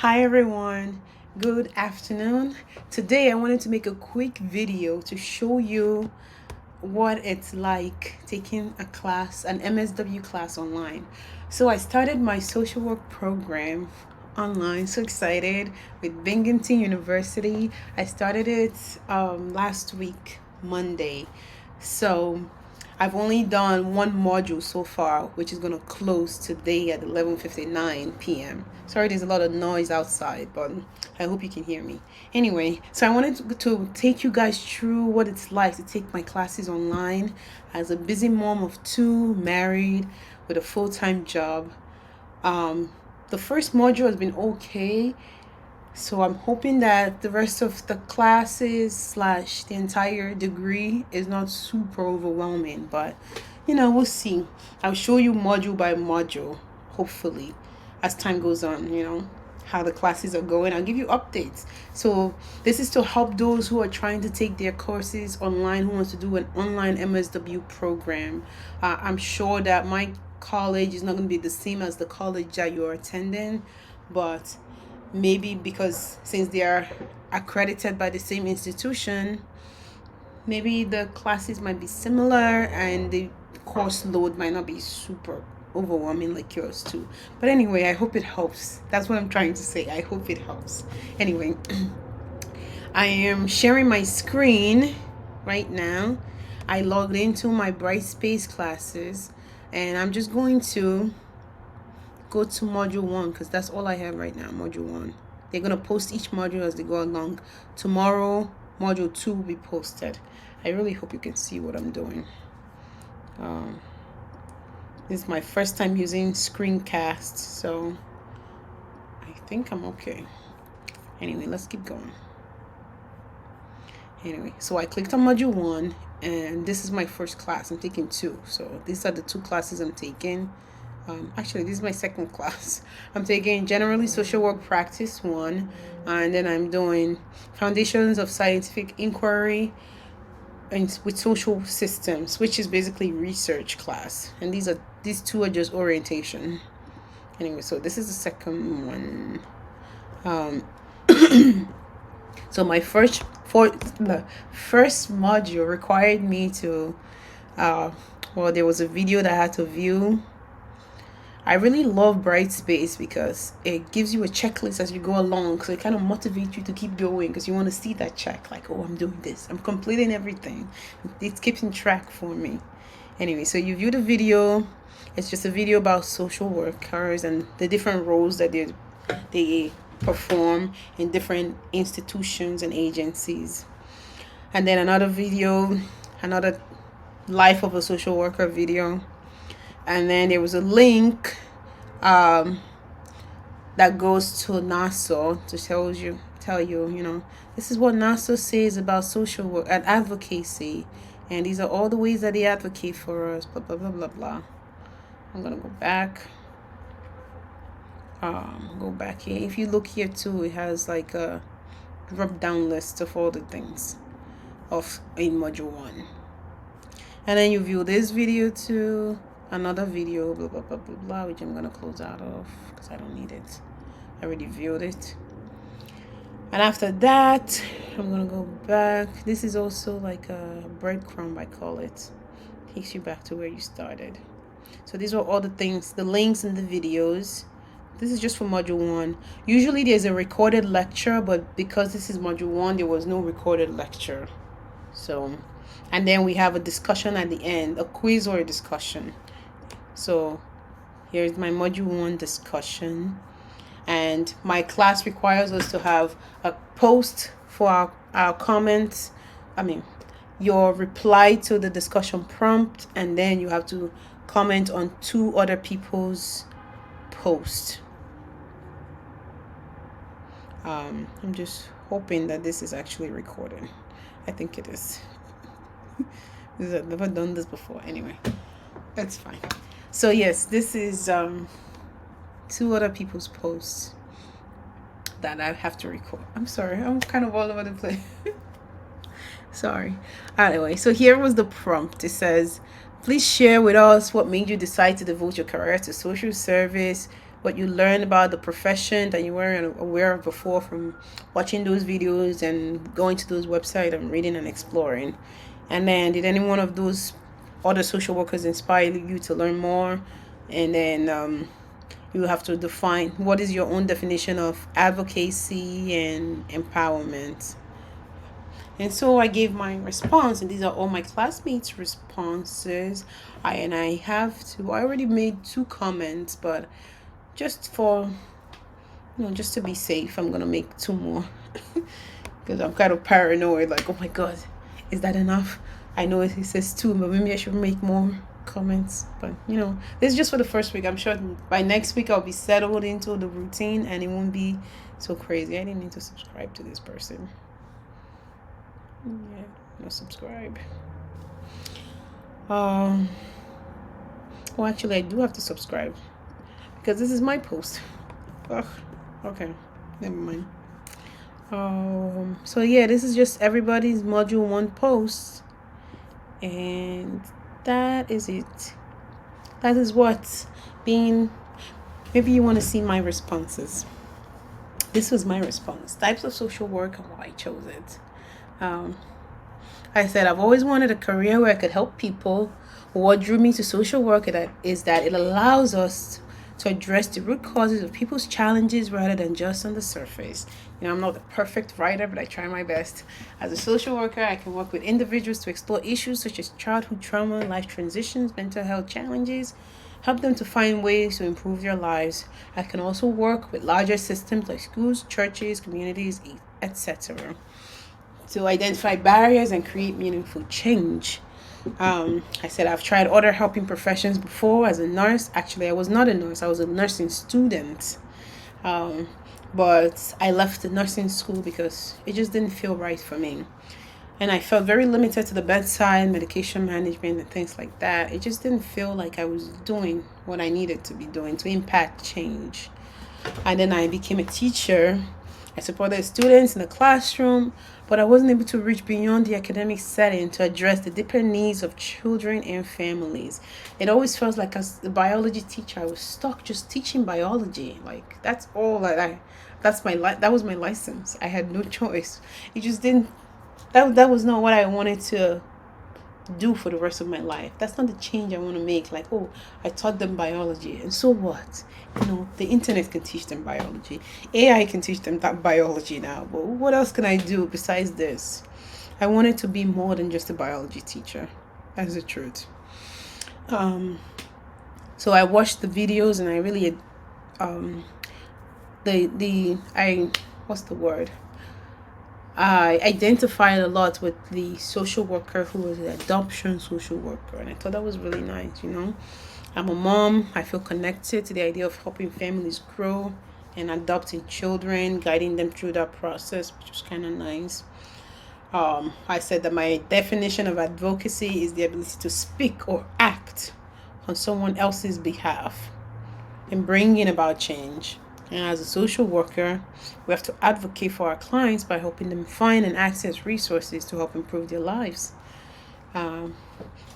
Hi everyone, good afternoon. Today I wanted to make a quick video to show you what it's like taking a class, an MSW class online. So I started my social work program online, so excited, with Binghamton University. I started it last week, Monday. So I've only done one module so far, which is going to close today at 11:59 p.m. Sorry, there's a lot of noise outside, but I hope you can hear me. Anyway, so I wanted to take you guys through what it's like to take my classes online as a busy mom of two, married, with a full-time job. Um, the first module has been okay, so I'm hoping that the rest of the classes slash the entire degree is not super overwhelming, but we'll see. I'll show you module by module, hopefully, as time goes on, how the classes are going. I'll give you updates. So this is to help those who are trying to take their courses online, who wants to do an online MSW program. I'm sure that my college is not going to be the same as the college that you're attending, but maybe because since they are accredited by the same institution, maybe the classes might be similar and the course load might not be super overwhelming like yours too. But anyway, I hope it helps. That's what I'm trying to say. I hope it helps. Anyway, I am sharing my screen right now. I logged into my Brightspace classes and I'm just going to go to module 1 because that's all I have right now. Module 1, they're going to post each module as they go along. Tomorrow module 2 will be posted. I really hope you can see what I'm doing. This is my first time using screencast, so I think I'm okay. Anyway, let's keep going. Anyway, so I clicked on module 1 and this is my first class. I'm taking 2, so these are the 2 classes I'm taking. Actually, this is my second class. I'm taking Generally Social Work Practice 1, and then I'm doing Foundations of Scientific Inquiry and with Social Systems, which is basically research class. And these 2 are just orientation. Anyway, so this is the second one. So my first module required me to there was a video that I had to view. I really love Brightspace because it gives you a checklist as you go along, so it kind of motivates you to keep going because you want to see that check, like, oh, I'm doing this, I'm completing everything. It's keeping track for me. Anyway, so you view the video. It's just a video about social workers and the different roles that they perform in different institutions and agencies. And then another video, another life of a social worker video. And then there was a link that goes to NASA to tell you, this is what NASA says about social work and advocacy, and these are all the ways that they advocate for us, blah blah blah blah blah. I'm gonna go back. Go back here. If you look here too, it has like a drop down list of all the things in module 1. And then you view this video too, another video, blah blah blah blah blah, which I'm gonna close out of because I don't need it. I already viewed it. And after that, I'm gonna go back. This is also like a breadcrumb, I call it. Takes you back to where you started. So these were all the things, the links in the videos. This is just for module 1. Usually there's a recorded lecture, but because this is module 1, there was no recorded lecture. So, and then we have a discussion at the end, a quiz or a discussion. So here's my module 1 discussion. And my class requires us to have a post for our comments. Your reply to the discussion prompt, and then you have to comment on 2 other people's posts. I'm just hoping that this is actually recorded. I think it is. I've never done this before. Anyway, that's fine. So yes, this is 2 other people's posts that I have to record. I'm sorry, I'm kind of all over the place. Sorry. Anyway, so here was the prompt. It says, please share with us what made you decide to devote your career to social service. what you learn about the profession that you weren't aware of before from watching those videos and going to those websites and reading and exploring. And then, did any one of those other social workers inspire you to learn more? And then you have to define what is your own definition of advocacy and empowerment. And so I gave my response, and these are all my classmates' responses. I already made 2 comments, but just for, just to be safe, I'm gonna make 2 more because I'm kind of paranoid. Like, oh my god, is that enough? I know it says 2, but maybe I should make more comments. But this is just for the first week. I'm sure by next week I'll be settled into the routine and it won't be so crazy. I didn't need to subscribe to this person. Yeah, no subscribe. Well, actually, I do have to subscribe because this is my post. Ugh. Okay, never mind. So yeah, this is just everybody's module 1 post, and that is it. That is what being. Maybe you want to see my responses. This was my response. Types of social work and why I chose it. I said I've always wanted a career where I could help people. What drew me to social work is that it allows us to address the root causes of people's challenges rather than just on the surface. I'm not the perfect writer, but I try my best. As a social worker, I can work with individuals to explore issues such as childhood trauma, life transitions, mental health challenges, help them to find ways to improve their lives. I can also work with larger systems like schools, churches, communities, etc., to identify barriers and create meaningful change. I said I've tried other helping professions before as a nurse. Actually, I was not a nurse. I was a nursing student. But I left the nursing school because it just didn't feel right for me. And I felt very limited to the bedside, medication management, and things like that. It just didn't feel like I was doing what I needed to be doing to impact change. And then I became a teacher. I supported students in the classroom, but I wasn't able to reach beyond the academic setting to address the deeper needs of children and families. It always felt like as a biology teacher, I was stuck just teaching biology. Like that's all that that was my license. I had no choice. It just didn't that was not what I wanted to do for the rest of my life. That's not the change I want to make. Like, oh, I taught them biology, and so what? The internet can teach them biology. AI can teach them that biology now. But what else can I do besides this? I wanted to be more than just a biology teacher. That's the truth. So I watched the videos and I really what's the word? I identified a lot with the social worker who was an adoption social worker, and I thought that was really nice. I'm a mom. I feel connected to the idea of helping families grow and adopting children, guiding them through that process, which was kind of nice. I said that my definition of advocacy is the ability to speak or act on someone else's behalf and bringing about change. And as a social worker, we have to advocate for our clients by helping them find and access resources to help improve their lives.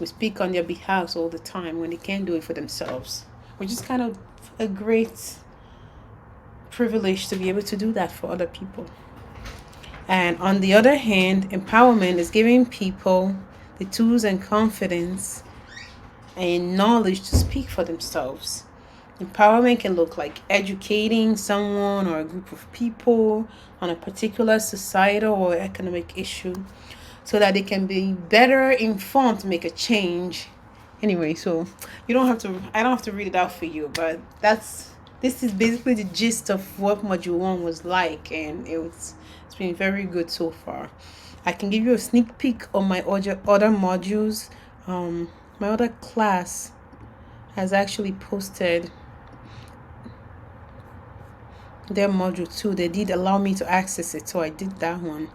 We speak on their behalf all the time when they can't do it for themselves, which is kind of a great privilege to be able to do that for other people. And on the other hand, empowerment is giving people the tools and confidence and knowledge to speak for themselves. Empowerment can look like educating someone or a group of people on a particular societal or economic issue so that they can be better informed to make a change. Anyway, so I don't have to read it out for you, but this is basically the gist of what module 1 was like, and it's been very good so far. I can give you a sneak peek on my other modules. My other class has actually posted their module 2. They did allow me to access it, so I did that one.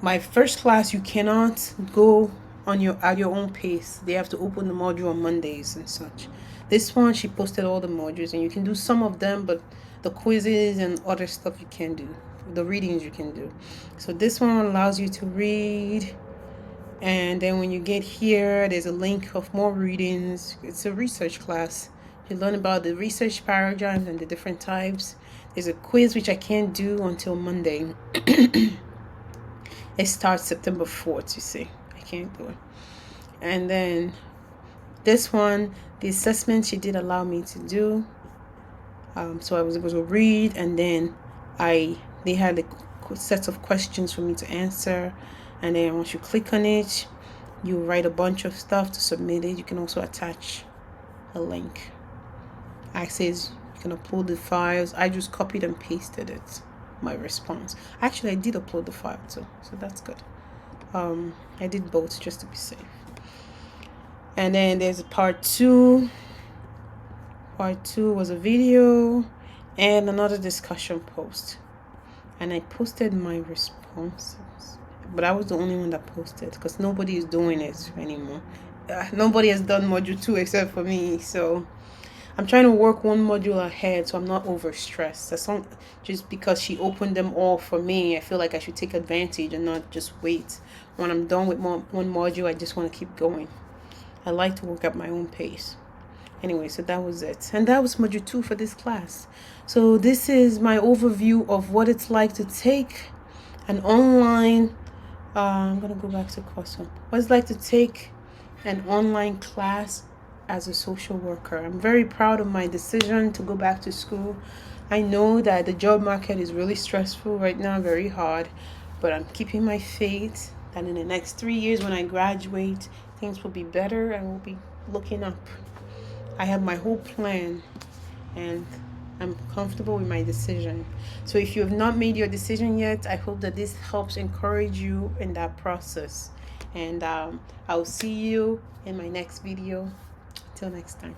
My first class, you cannot go at your own pace. They have to open the module on Mondays and such. This one, she posted all the modules, and you can do some of them, but the quizzes and other stuff you can do. The readings you can do. So this one allows you to read, and then when you get here, there's a link of more readings. It's a research class. You learn about the research paradigms and the different types. There's a quiz which I can't do until Monday. It starts September 4th, you see. I can't do it. And then this one, the assessment she did allow me to do. So I was able to read, and then they had a set of questions for me to answer. And then once you click on it, you write a bunch of stuff to submit it. You can also attach a link. Says you can upload the files. I just copied and pasted it, my response. Actually, I did upload the file too, so that's good. I did both just to be safe. And then there's part 2. Part 2 was a video and another discussion post. And I posted my responses. But I was the only one that posted because nobody is doing it anymore. Nobody has done module 2 except for me. So I'm trying to work one module ahead so I'm not overstressed. That's not just because she opened them all for me. I feel like I should take advantage and not just wait. When I'm done with one module, I just want to keep going. I like to work at my own pace. Anyway, so that was it. And that was module 2 for this class. So this is my overview of what it's like to take an online, I'm going to go back to course 1. What it's like to take an online class as a social worker. I'm very proud of my decision to go back to school. I know that the job market is really stressful right now, very hard, but I'm keeping my faith that in the next 3 years when I graduate, things will be better and we'll be looking up. I have my whole plan and I'm comfortable with my decision. So if you have not made your decision yet, I hope that this helps encourage you in that process. And I'll see you in my next video. Till next time.